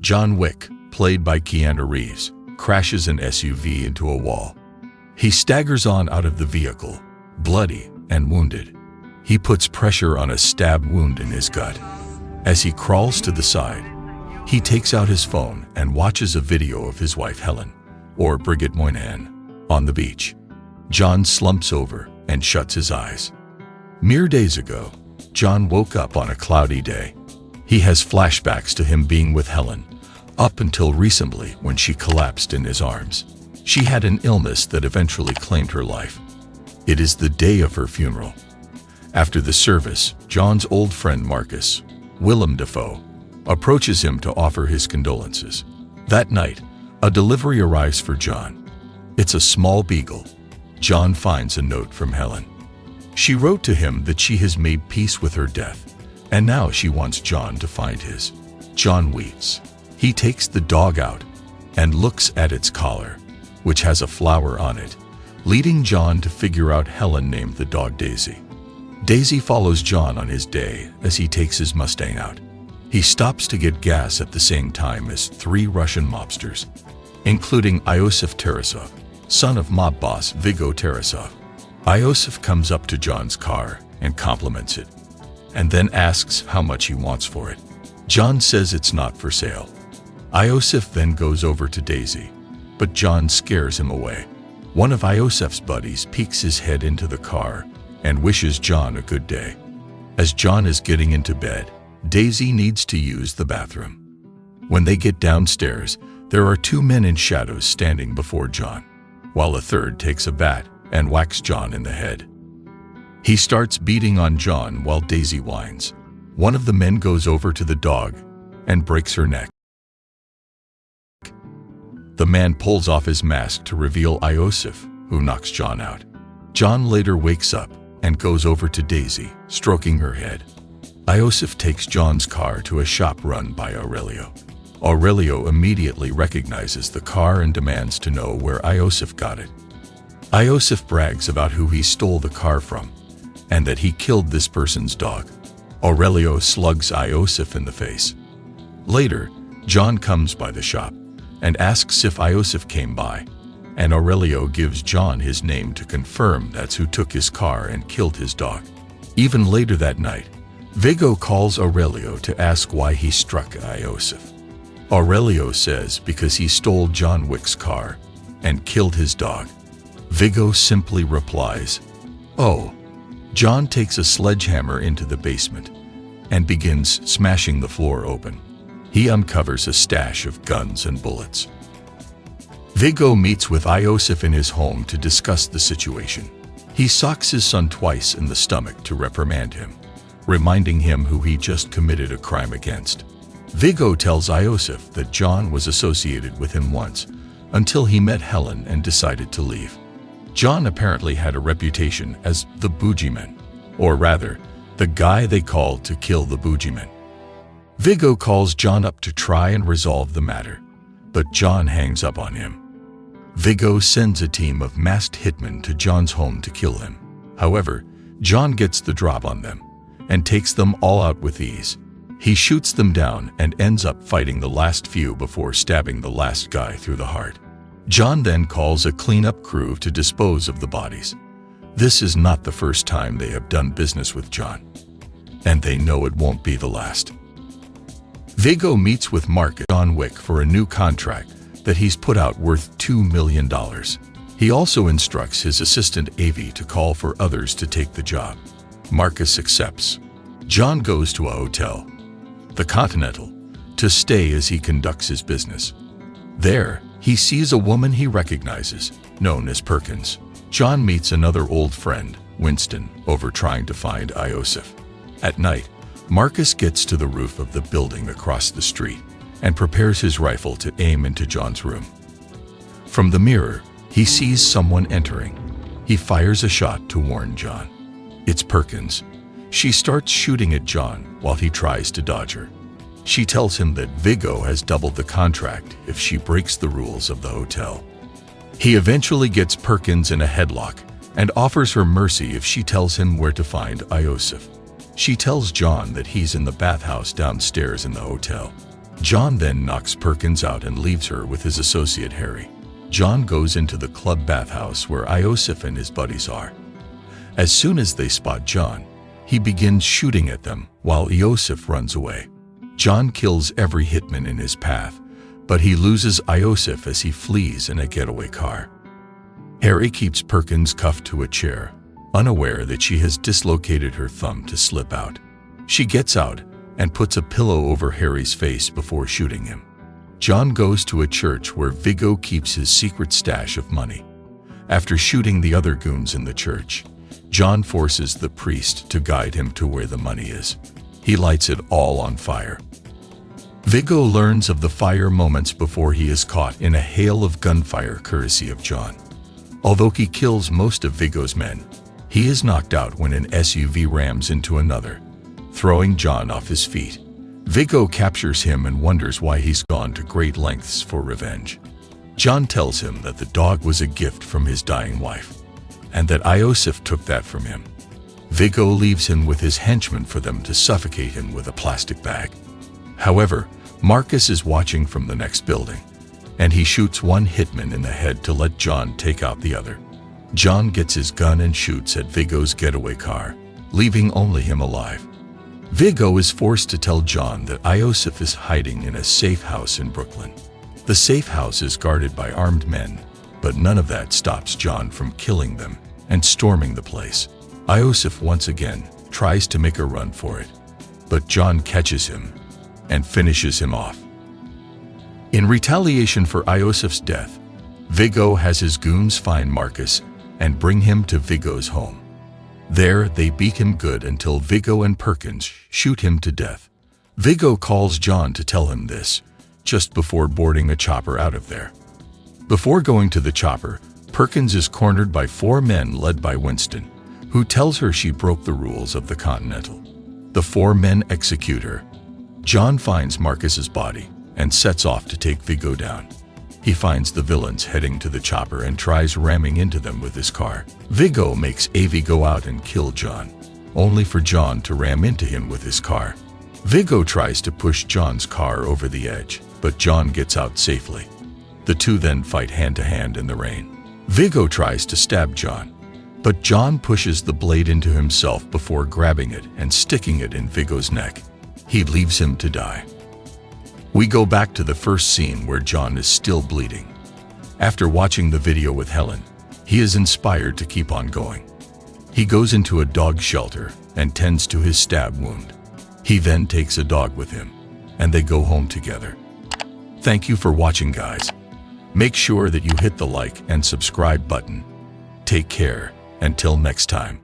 John Wick, played by Keanu Reeves, crashes an SUV into a wall. He staggers on out of the vehicle, bloody and wounded. He puts pressure on a stab wound in his gut. As he crawls to the side, he takes out his phone and watches a video of his wife Helen, or Brigitte Moynihan, on the beach. John slumps over and shuts his eyes. Mere days ago, John woke up on a cloudy day. He has flashbacks to him being with Helen, up until recently when she collapsed in his arms. She had an illness that eventually claimed her life. It is the day of her funeral. After the service, John's old friend Marcus, Willem Dafoe, approaches him to offer his condolences. That night, a delivery arrives for John. It's a small beagle. John finds a note from Helen. She wrote to him that she has made peace with her death, and now she wants John to find his. John weeps. He takes the dog out and looks at its collar, which has a flower on it, leading John to figure out Helen named the dog Daisy. Daisy follows John on his day as he takes his Mustang out. He stops to get gas at the same time as 3 Russian mobsters, including Iosif Tarasov, son of mob boss Viggo Tarasov. Iosif comes up to John's car and compliments it, and then asks how much he wants for it. John says it's not for sale. Iosif then goes over to Daisy, but John scares him away. One of Iosif's buddies peeks his head into the car and wishes John a good day. As John is getting into bed, Daisy needs to use the bathroom. When they get downstairs, there are 2 men in shadows standing before John, while a third takes a bat and whacks John in the head. He starts beating on John while Daisy whines. One of the men goes over to the dog and breaks her neck. The man pulls off his mask to reveal Iosif, who knocks John out. John later wakes up and goes over to Daisy, stroking her head. Iosif takes John's car to a shop run by Aurelio. Aurelio immediately recognizes the car and demands to know where Iosif got it. Iosif brags about who he stole the car from, and that he killed this person's dog. Aurelio slugs Iosif in the face. Later, John comes by the shop and asks if Iosif came by, and Aurelio gives John his name to confirm that's who took his car and killed his dog. Even later that night, Viggo calls Aurelio to ask why he struck Iosif. Aurelio says because he stole John Wick's car and killed his dog. Viggo simply replies, "Oh." John takes a sledgehammer into the basement and begins smashing the floor open. He uncovers a stash of guns and bullets. Viggo meets with Iosif in his home to discuss the situation. He socks his son twice in the stomach to reprimand him, reminding him who he just committed a crime against. Viggo tells Iosif that John was associated with him once, until he met Helen and decided to leave. John apparently had a reputation as the Boogeyman, or rather, the guy they called to kill the Boogeyman. Viggo calls John up to try and resolve the matter, but John hangs up on him. Viggo sends a team of masked hitmen to John's home to kill him. However, John gets the drop on them and takes them all out with ease. He shoots them down and ends up fighting the last few before stabbing the last guy through the heart. John then calls a cleanup crew to dispose of the bodies. This is not the first time they have done business with John, and they know it won't be the last. Viggo meets with Marcus John Wick for a new contract that he's put out worth $2 million. He also instructs his assistant Avi to call for others to take the job. Marcus accepts. John goes to a hotel, the Continental, to stay as he conducts his business. There, he sees a woman he recognizes, known as Perkins. John meets another old friend, Winston, over trying to find Iosif. At night, Marcus gets to the roof of the building across the street and prepares his rifle to aim into John's room. From the mirror, he sees someone entering. He fires a shot to warn John. It's Perkins. She starts shooting at John while he tries to dodge her. She tells him that Viggo has doubled the contract if she breaks the rules of the hotel. He eventually gets Perkins in a headlock and offers her mercy if she tells him where to find Iosif. She tells John that he's in the bathhouse downstairs in the hotel. John then knocks Perkins out and leaves her with his associate Harry. John goes into the club bathhouse where Iosif and his buddies are. As soon as they spot John, he begins shooting at them while Iosif runs away. John kills every hitman in his path, but he loses Iosif as he flees in a getaway car. Harry keeps Perkins cuffed to a chair, unaware that she has dislocated her thumb to slip out. She gets out and puts a pillow over Harry's face before shooting him. John goes to a church where Viggo keeps his secret stash of money. After shooting the other goons in the church, John forces the priest to guide him to where the money is. He lights it all on fire. Viggo learns of the fire moments before he is caught in a hail of gunfire courtesy of John. Although he kills most of Viggo's men, he is knocked out when an SUV rams into another, throwing John off his feet. Viggo captures him and wonders why he's gone to great lengths for revenge. John tells him that the dog was a gift from his dying wife, and that Iosif took that from him. Viggo leaves him with his henchmen for them to suffocate him with a plastic bag. However, Marcus is watching from the next building, and he shoots one hitman in the head to let John take out the other. John gets his gun and shoots at Viggo's getaway car, leaving only him alive. Viggo is forced to tell John that Iosif is hiding in a safe house in Brooklyn. The safe house is guarded by armed men, but none of that stops John from killing them and storming the place. Iosif once again tries to make a run for it, but John catches him and finishes him off. In retaliation for Iosif's death, Viggo has his goons find Marcus and bring him to Viggo's home. There, they beat him good until Viggo and Perkins shoot him to death. Viggo calls John to tell him this, just before boarding a chopper out of there. Before going to the chopper, Perkins is cornered by 4 men led by Winston, who tells her she broke the rules of the Continental. The 4 men execute her. John finds Marcus's body and sets off to take Viggo down. He finds the villains heading to the chopper and tries ramming into them with his car. Viggo makes Avi go out and kill John, only for John to ram into him with his car. Viggo tries to push John's car over the edge, but John gets out safely. The two then fight hand-to-hand in the rain. Viggo tries to stab John, but John pushes the blade into himself before grabbing it and sticking it in Viggo's neck. He leaves him to die. We go back to the first scene where John is still bleeding. After watching the video with Helen, he is inspired to keep on going. He goes into a dog shelter and tends to his stab wound. He then takes a dog with him, and they go home together. Thank you for watching, guys. Make sure that you hit the like and subscribe button. Take care, until next time.